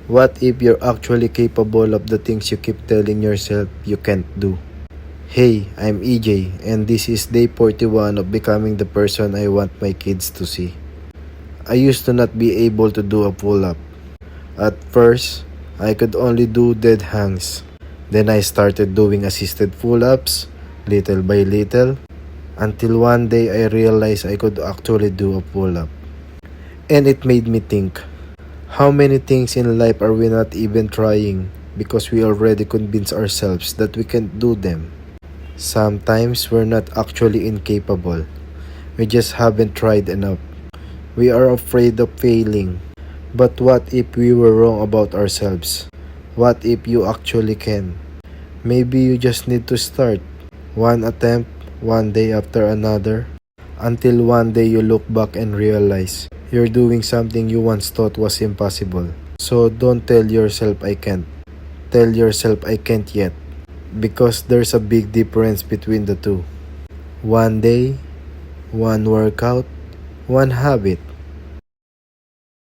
What if you're actually capable of the things you keep telling yourself you can't do? Hey, I'm EJ, and this is day 41 of becoming the person I want my kids to see. I used to not be able to do a pull-up. At first, I could only do dead hangs. Then I started doing assisted pull-ups, little by little, until one day I realized I could actually do a pull-up. And it made me think, how many things in life are we not even trying because we already convince ourselves that we can't do them? Sometimes we're not actually incapable. We just haven't tried enough. We are afraid of failing. But what if we were wrong about ourselves? What if you actually can? Maybe you just need to start. One attempt, one day after another, until one day you look back and realize you're doing something you once thought was impossible. So don't tell yourself I can't. Tell yourself I can't yet. Because there's a big difference between the two. One day, one workout, one habit.